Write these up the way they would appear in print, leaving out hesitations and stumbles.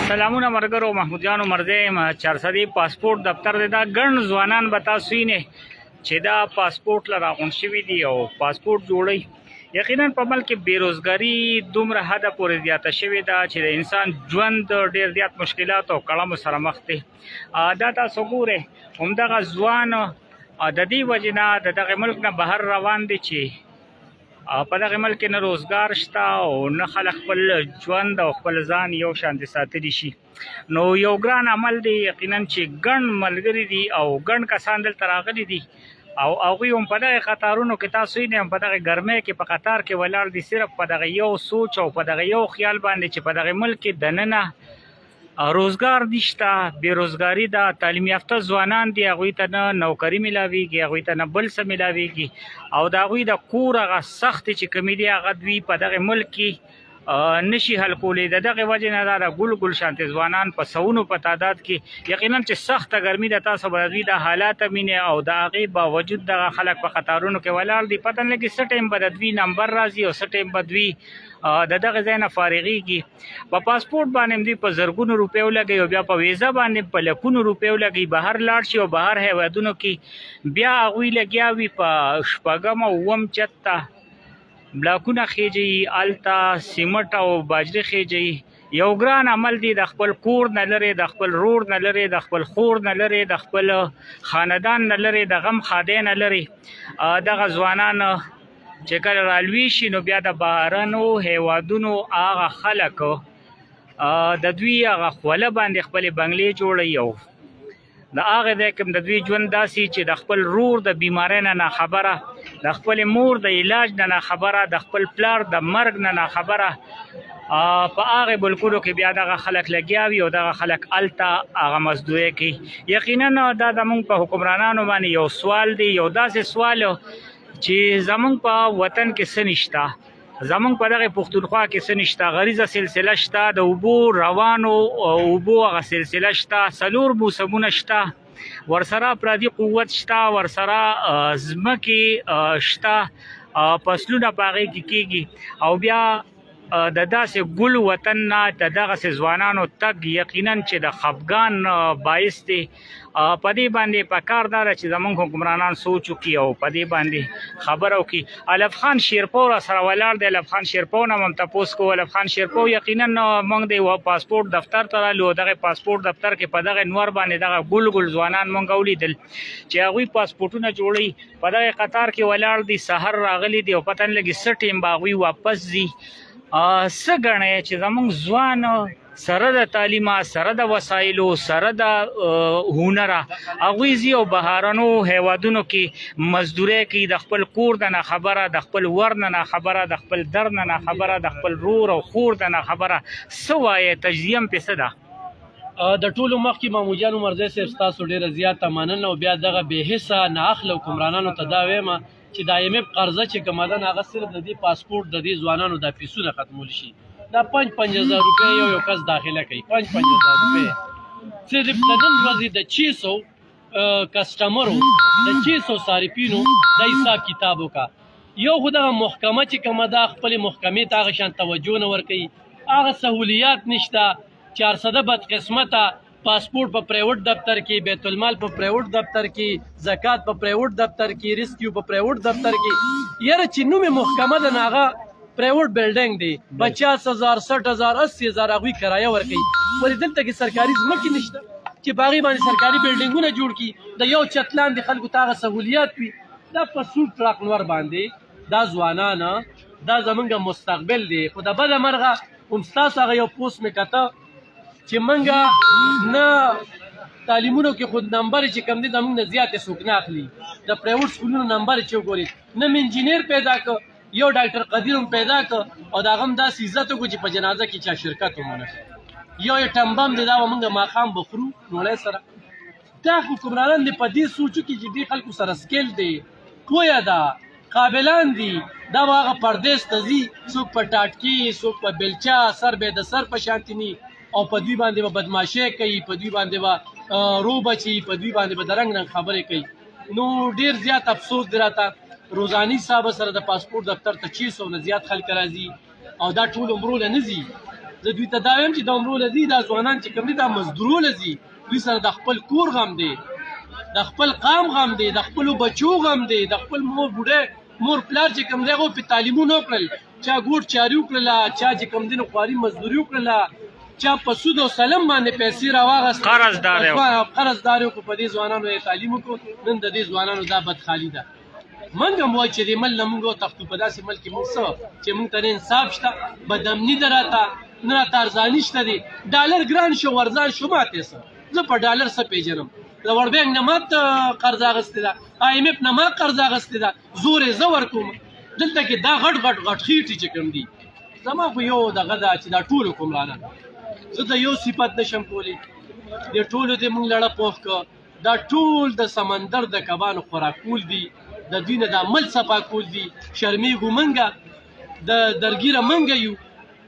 سلامونه مرګرو محمود جانو مرزیم چارسدي پاسپورت دفتر دا ګڼ ځوانان به تاسو نه چې دا پاسپورت لرا غون شوی دی او پاسپورت جوړی یقینا په ملک کې بیروزګاری دومره حد پورې زیاته شوې ده چې د انسان ژوند ډېر زیات مشکلات او کړمو سره مخ دی. دا تاسو ګوره همدغه ځوان د دې وجې نه د دغه ملک نه بهر روان دي چې په دغه ملک نه روزګار شته او نه خلک خپل ژوند او خپل ځان یو شان دي ساتلی شي. نو یو ګران عمل دی یقینا چې ګڼ ملګري دي او ګڼ کسان دلته راغلي دي او هغوی هم په دغه قطارونو کې تاسو یې هم په دغه ګرمۍ کې په قطار کې ولاړ دي صرف په دغه یو سوچ او په دغه یو خیال باندې چې په دغه ملک کې دننه روزګار نشته، بیروزګاري ده، تعلیم یافته ځوانان دي هغوی ته نه نوکري میلاویږي، هغوی ته نه بل څه میلاویږي او د هغوی د کور هغه سختې چې کمې دي هغه دوی په دغه ملک کې نشي حل کولی. د دغه وجې نه دا ګل ګل شانتې ځوانان په سوونو په تعداد کې یقینا چې سخته ګرمي ده تاسو به دوی د حالات وینئ او د هغې باوجود دغه خلک په قطارونو کې ولاړ دي. پته نه لګي څه ټایم به د دوی نمبر راځي او څه ټایم به دوی د دغه ځای نه فارغېږي. په پاسپورټ باندې دوی په زرګونو روپیو لګوي او بیا په ویزه باندې په لکونو روپیو لګوي، بهر لاړ شي او بهر هیوادونو کې بیا هغوی لګیا وي په شپږم او اووم چت ته بلاکونه خېجي، هلته سیمټ او باجرې خېجي. یو ګران عمل دی، د خپل کور نه لرې، د خپل رور نه لرې، د خپل خور نه لرې، د خپل خاندان نه لرې، د غم خادی نه لرې دغه ځوانان چې کله رالوي شي نو بیا د بهرنو هیوادونو هغه خلک د دوی هغه خوله باندې خپلې بنګلې جوړوي او د هغه ځای کې د دوی ژوند داسې چې د خپل رور د بیمارۍ نه ناخبره، د خپلې مور د علاج نه ناخبره، د خپل پلار د مرګ نه ناخبره په هغې ملکونو کې بیا دغه خلک لګیا وي او دغه خلک هلته هغه مزدورۍ کوي. یقینا دا زموږ په حکمرانانو باندې یو سوال دی، یو داسې سوال چې زموږ په وطن کې څه نشته، زمونږ په دغه پښتونخوا کې څه نشته. غریزه سلسله شته، د اوبو روانو اوبو هغه سلسله شته، 4 موسمونه شته، ورسره پردي قوت شته، ورسره ځمکې شته، فصلونه په هغې کې کېږي او بیا د داسې ګل وطن نه د دغسې ځوانانو تګ یقینا چې د خفګان باعث دی. په دې باندې پکار دا ده چې زموږ حکمرانان سوچ وکړي او په دې باندې خبره وکړي. الف خان شیرپو را سره ولاړ دی، الف خان شیرپو نه هم تپوس کوو. الف خان شیرپو یقینا موږ د پاسپورټ دفتر ته رالو، دغه پاسپورټ دفتر کې په دغه نور باندې دغه ګل ګل ځوانان موږ ولیدل چې هغوی پاسپورټونه جوړوي، په دغه قطار کې ولاړ دي، سحر راغلي دي او پته نه لګي څه ټایم به هغوی واپس ځي. څه ګڼئ چې زموږ ځوان سره د تعلیمه، سره د وسایلو، سره د هنره هغوی ځي او بهرنو هیوادونو کې مزدورۍ کوي، د خپل کور د نه خبره، د خپل ور نه خبره، د خپل در نه خبره، د خپل رور او خور د نه خبره. څه وایې تجزیه م پې څه ده؟ د ټولو مخکې محمود جان عمرزی صاحب ستاسو ډېره زیاته مننه او بیا دغه بې حسه نااخله حکمرانانو ته دا وایم چې د IMF قرضه چې کومه ده هغه صرف د دې پاسپورټ د دې ځوانانو دا فیسونه ختمول شي. دا 5,000 روپۍ یو کس داخله کوي، 5,000 روپۍ صرف د نن ورځې د 600 کسټمرو، د 600 صارفینو د حساب کتاب وکړه. یو خو دغه محکمه چې کومه ده خپلې محکمې ته هغه شان توجه نه ورکوي، هغه سهولیات نشته. 400 بدقسمته پاسپورټ په پرایوټ دفتر کې، بیت المال په پرایوټ دفتر کې، زکات په پرایوټ دفتر کې، ریسکیو په پرایوټ دفتر کې. یاره چې نوم محکمه ده هغه پرایوټ بلډینګ دی، 50,000 60,000 80,000 هغوی کرایه ورکوي. ولې دلته کې سرکاري ځمکې نشته چې په هغې باندې سرکاري بلډینګونه جوړ کړي، د یو چت لاندې خلکو ته هغه سهولیات وي. دا په سور ټراک نور باندې دا ځوانان دا زمونږ مستقبل دی. خو د بده مرغه هم ستاسو هغه یو پوسټ مې کته چې منګه نه تعلیمونو کې خود نمبر چې کم دی زمونږ نه زیاتې څوک نه اخلي. د پرایوټ سکولونو نمبر چې وګورئ، نه م انجینیر پیدا کړ، یو ډاکټر قدیر هم پیدا کړ او د هغه هم داسې عزت وکړو چې په جنازه کې چا شرکت هم ونه کړ. یو یې ټمبم دی، دا به موږ ماښام به خورو ډوډۍ سره. دا حکمرانان دې په دې سوچو کې چې دې خلکو سره سکیل دی، پویه ده، قابلان دي، دا به هغه پردیس ته ځي، څوک په ټاټکي، څوک په بیلچه، سر به د سر په شانتي ني او په دوی باندې به بدماشي کوي، په دوی باندې به روب اچي، په دوی باندې به د رنګ رنګ خبرې کوي. نو ډېر زیات افسوس دی راته. روزاني صاحب سره د پاسپورټ دفتر ته 600 نه زیات خلک راځي او دا ټول عمرونه نه ځي. زه دوی ته دا وایم چې دا عمرونه ځي دا ځوانان چې کوم دي دا مزدورونه ځي دوی سره د خپل کور غم دی د خپل قام غم دی د خپلو بچو غم دی د خپل مور پلار چې کوم دی هغو پې تعلیمونه وکړل چا ګوټ چاري وکړله چا چې کوم دی نو خواري مزدوري وکړله چا په سود او سلم باندې پیسې راواغست قرضدار یو کو په دې ځوانانو یې تعلیم وکړو نن د دې ځوانانو دا بدخالي ده موږ هم وایو چې دې مل نه موږ وتښتو په داسې ملک کې موږ څه چې موږ ته نه انصاف شته بدامني ده راته نه راته ارزاني شته دی ډالر ګران شو ورزان شو ماتې څه زه په ډالر څه پېژنم د ورلډ بانک نه مات قرض اخیستې ده IMF نه ما قرض اخیستې ده زور یې زه ورکوم دلته کې دا غټ خېټې چې کوم دي زما خو یو دغه ده چې دا ټول حکمرانان زه د یو صفت نشم کولی د ټولو دې موږ لړه پوخ کړه دا ټول د سمندر د کبانو خوراکول دي د دوی نه د عمل صفا کول دي شرمېږو منګه د درګیره منګه یو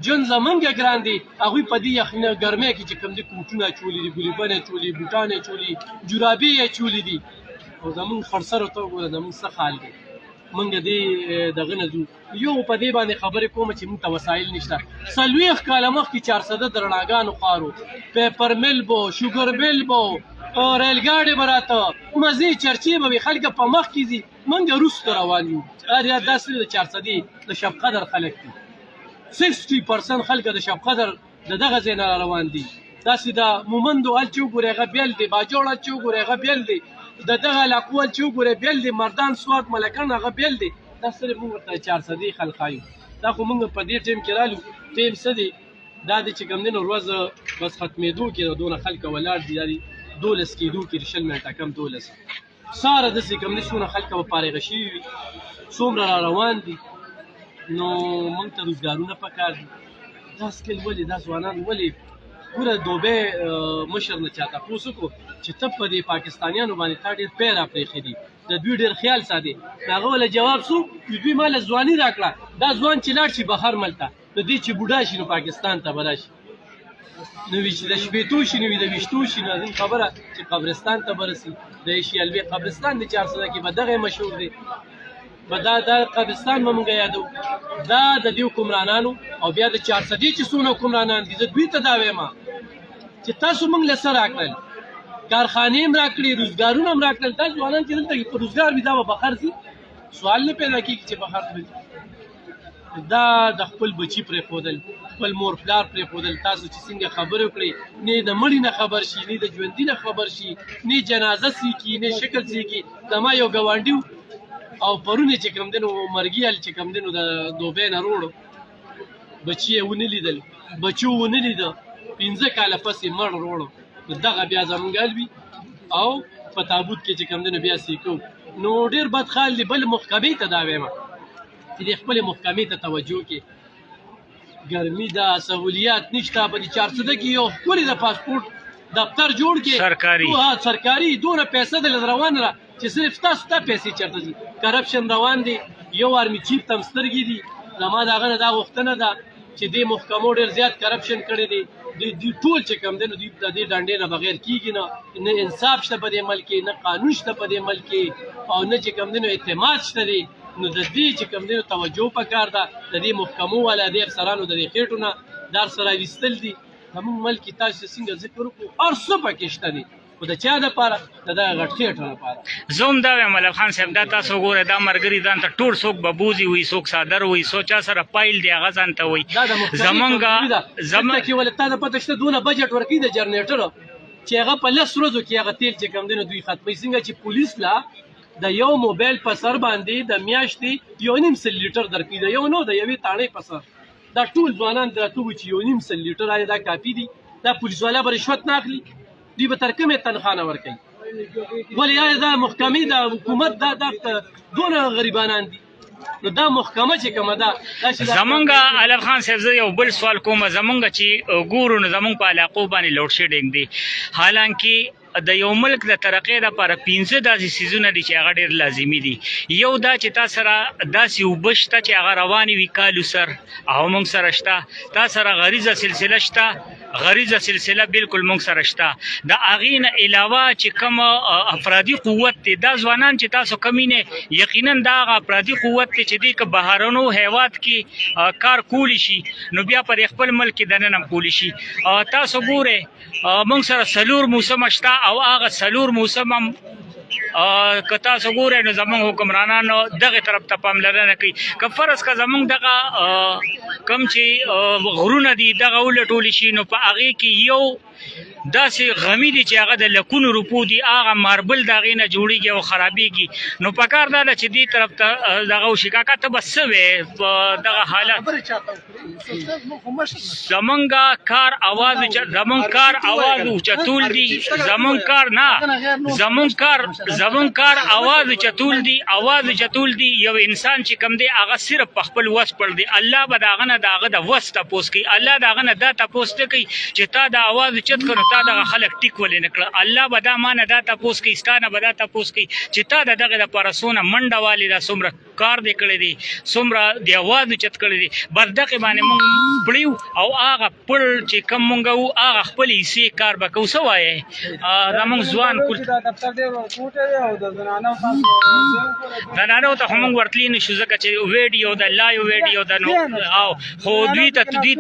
جون زمونږه ګران دي هغوی په دې یخنه ګرمۍ کې چې کوم دي کوټونه اچولي دي ګلیبن اچولي بوټان اچولي جرابې اچولي دي او زمونږ خرسرو ته وګوره زمونږ څه حال دی موږ دې دغه نه ځو یو په دې باندې خبرې کوم چې موږ ته وسایل نشته 40 کاله مخکې 400 د رڼاګانو ښارو پیپر مل بو شوګر مل بو ریل ګاډي به راته مزې چرچې به وي خلک په مخ کې ځي موږ وروسته روان یو دا صرف د 400 د شب قدر خلک دي 60% خلک د شب قدر د دغه ځای نه روان دي داسې د مومندو هل چې وګورې هغه بیل دی باجوړ هل چې وګورې هغه بیل دی د دغه علاقو هل چې وګورې بیل دی مردان سوات ملکان هغه بیل دی دا صرف موږ ورته 400 خلک ښایو دا خو موږ په دې ټیم کې رالو ټیم څه دی دا د چې کوم دی نو ورځ بس ختمېدو کې دونه خلک ولاړ دي دا 12 کېدو کې 20 منټه کم 12 ساره داسې کوم دی څونه خلک به فارغه شوي وي څومره را روان دي نو موږ ته روزګارونه پکار دي دا سکل ولې دا ځوانان ولې ګوره دوبۍ مشر نه چا تپوس وکړو چې ته په دې پاکستانیانو باندې تا ډېر پی راپرېښی دي د دوی ډېر خیال ساتي هغه وله جواب څو چې دوی ما له ځواني راکړه دا ځوان چې لاړ شي بهر ملک ته د دې چې بوډا شي نو پاکستان ته به راشي نو وي چې د شپېتو شي نو وي د ویشتو شي نو ازین خبره چې قبرستان ته به رسي د ایشیالبې قبرستان د 400 کې به دغه مشهور دی دا قبرستان به موږ یادو دا د دې حکمرانانو او بیا د 400 چې څونه حکمرانان دي زه دوی ته دا وایم چې تاسو موږ له څه راکړل کارخانې هم راکړي روزګارونه هم راکړل دا ځوانان چې دلته په روزګار وي دا به بهر ځي سوال نه پیدا کېږي چې بهر ځي دا د خپل بچي پرېښودل خپل مور پلار پرېښودل تاسو چې څنګه خبرې وکړئ نه د مړي نه خبر شي نه د ژوندي نه خبر شي نه جنازه سیکي نه شکل سیکي زما یو ګاونډي او پرونه چې کوم دنو مرګي ال چې کوم دنو د دوبۍ نه روړو بچي یې ونه لیدل بچو ونه لیده 15 کاله پسې مړ روړو دغه بیا زمونږ وي او په تابوت کې چې کوم دنو بیا سیکو نو ډېر بد خال دی بل محکمې ته دا وایم چې د خپلې محکمې ته توجه کې ګرمي ده سهولیات نشته په دې 400 کې یو ښکلې د پاسپورټ دفتر جوړ کې سرکاري دونه پیسې د روان را چې صرف تاسو ته پیسې چرته دي کرپشن روان دي یو آرمي چیف تم سترګې دي زما د هغه نه دا غوښتنه ده چې دې محکمو ډېر زیات کرپشن کړی دی دوی ټول چې کوم دی نو دوی د دې ډنډې نه بغیر کېږي نه انصاف شته په دې ملک کې نه قانون شته په دې ملک کې او نه چې کوم دی نو اعتماد شته دی نو د دې چې کوم دی نو توجه پکار ده د دې محکمو والا دې افسرانو د دې خېټو نه دار سره ویستل دي زموږ ملک کې تاسو څنګه ذکر وکړو هر څه پکې شته دي خو د چا دپاره د دغه غټ خېټو لپاره زه هم دا وایم ملک خان صاحب دا تاسو ګوره دا ملګري ځان ته ټول څوک به بوځي وي څوک څادر وي څوک چا سره پایل دی هغه ځان ته وایي زمونږ کې ولې تا ته پته شته دونه بجټ ورکوي د جنریټرو چې هغه په 10 ورځو کې هغه تیل چې کوم دی نو دوی ختموي څنګه چې پولیس لا د یو موبایل په سر باندې د میاشتې 1.5 لیټر درکوي د یو نو د یوې تاڼۍ په سر دا ټول ځوانان درته وایي چې 1.5 لیټر آیا دا کافي دي دا پولیس والا به رشوت نه اخلي دوی به تر کومې تنخواه نه ورکوي ولې آیا دا محکمې د حکومت دا دونه غریبانان دي نو دا محکمه چې کومه ده زمونږ علم خان صاحب زه یو بل سوال کوم زمونږ چې ګورو نو زمونږ په علاقو باندې لوډ شیډینګ دی حالانکه د یو ملک د ترقۍ لپاره 15 داسې سیزونه دي چې هغه ډېر لازمي دي یو دا چې تا سره داسې اوبه شته چې هغه روانې وي کالو سر او موږ سره شته تا سره غریزه سلسله شته غریزه سلسله بالکل مونږ سره شته. د هغې نه علاوه چې کوم افرادي قوت دی دا ځوانان چې تاسو کمینه یقینا دا هغه افرادي قوت دی چې دی که بهرنو هیواد کې کار کولی شي نو بیا پر خپل ملک کې دننه هم کولی شي. تاسو ګورئ مونږ سره 4 موسم شته او هغه 4 موسم هم که تاسو ګورئ نو زمونږ حکمرانانو دغه طرف ته پاملرنه کوي. که فرض که زمونږ دغه کم چې غرونه دي دغه ولټولی شي نو په هغې کې یو داسې غمی دي چې هغه د لکونو روپو دي هغه ماربل د هغې نه جوړېږي او خرابېږي. نو پکار دا ده چې دې طرف ته دغه وشي. کاکا ته به څه وې په دغه حالت زمونږ کار اواز اوچتول دي زمونږ کار نه زمونږ کار اواز اوچتول دي یو انسان چې کم دی هغه صرف په خپل وس پړ دی. الله به د هغه نه د هغه د وس تپوس کوي. الله د هغه نه دا تپوس نه کوي چې تا د اواز اوچت کړو تا دغه خلک ټیک ولې نه کړه. الله به دا ما نه دا تپوس کوي ستا نه به دا تپوس کوي چې تا د دغې دپاره څومره منډه والې ده څومره کار دې کړی دی څومره د اواز اوچت کړی دی. بس دغې باندې مونږ پړیو او هغه پړ چې کم مونږ وو هغه خپل حصې کار به کوو. څه وایې زمونږ ځوان زنانو ته خو مونږ ورتلی نه شو ځکه چې ویډیو د لایو ویډیو د نو خو دوی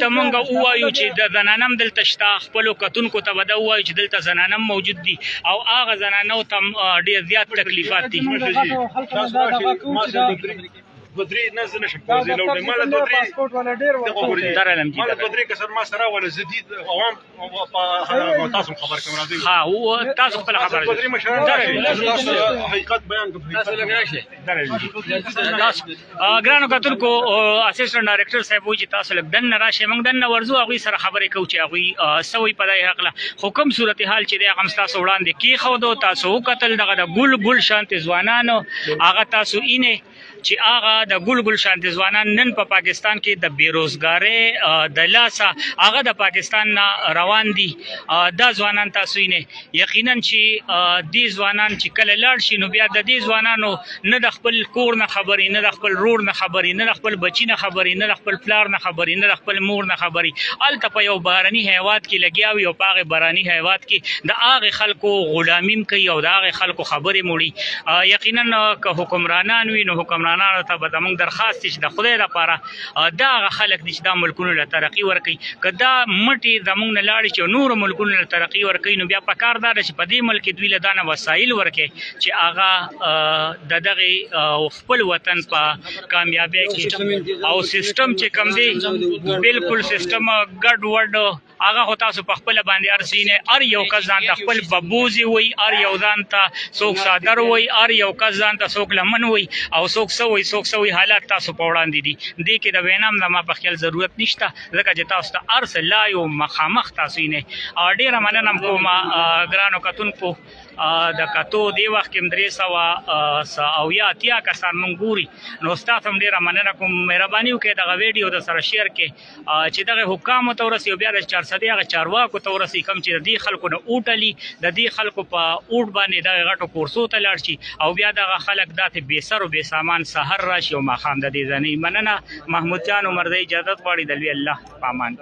ته مونږ ووایو چې د زنانه هم دلته شته خپلو کتونکو ته به دا ووایو چې دلته زنانه هم موجود دي او هغه زنانو ته ډېر زیات تکلیفات دي. بدري ناس نشم کوزي لو مال بدري پاسپورت ولا ډیر وخت مال بدري کسر ما سره ولا جديد عوام تاسو خبر کوم راځي ها او تاسو خپل خبر بدري مشران حقیقت بیان کوم تاسو لګراشي ګرانو کتونکو اسسټنټ ډایریکټر صاحب وایي چې تاسو لږ دننه راشئ موږ دننه ورځو هغوی سره خبرې کوو چې هغوی سوی په دې هکله خو کوم صورتحال چې دی هغه هم ستاسو وړاندې کېښودو. تاسو وکتل دغه د ګل شانتې ځوانانو هغه تاسو اینې چې هغه د ګل شانتې ځوانان نن په پاکستان کې د بیروزګارۍ د لاسه هغه د پاکستان نه روان دي. دا ځوانان تاسو یې یقینا چې دې ځوانان چې کله لاړ شي نو بیا د دې ځوانانو نه د خپل کور نه خبرې نه د خپل رور نه خبرې نه د خپل بچي نه خبرې نه د خپل پلار نه خبرې نه د خپل مور نه خبرې هلته په یو بهرني هیواد کې لګیا وي او په هغې بهرني هیواد کې د هغې خلکو غلامي کوي او د هغې خلکو خبرې موړي. یقینا که حکمرانان وي نو حکمرانانو ته به زموږ درخواست چې د خدای لپاره دا هغه خلک دي چې دا ملکونو له ترقي ورکوي. که دا مټې زموږ نه لاړې چې نورو ملکونو له ترقي ورکوي نو بیا پکار دا ده چې په دې ملک کې دوی له دا نه وسایل ورکوي چې هغه د دغې خپل وطن په کامیابۍ کې او سیستم چې کوم دی بالکل سیستم ګډ وډ هغه خو تاسو په خپله باندې هر څه نه هر یو کس ځان ته خپل ببوزي وایي هر یو ځان ته څوک څادر وایي هر یو کس ځان ته څوک لمن وایي او څوک څه وایي څوک څه وایي. حالات تاسو په وړاندې دي دې کې د وینا هم زما په خیال ضرورت نشته ځکه چې تاسو ته هر څه لایو مخامخ تاسو یې نه ډېره مننه کوم ګرانو کتونکو د کتو دې وخت کې 380 کسان مونږ ګوري نو ستاسو هم ډېره مننه کوم. مهرباني وکړئ دغه ویډیو د سره شیر کړئ چې دغه حکامو ته ورسي او بیا د 400 هغه چارواکو ته ورسي کوم چې د دې خلکو نه اوټلي د دې خلکو په اوټ باندې دغه غټو کورسو ته لاړ شي او بیا دغه خلک داسې بې سر او بې سامان سحر راشي او ماښام د دې ځنې مننه. محمود جان عمر دی اجازت غواړي د لوی الله په امان.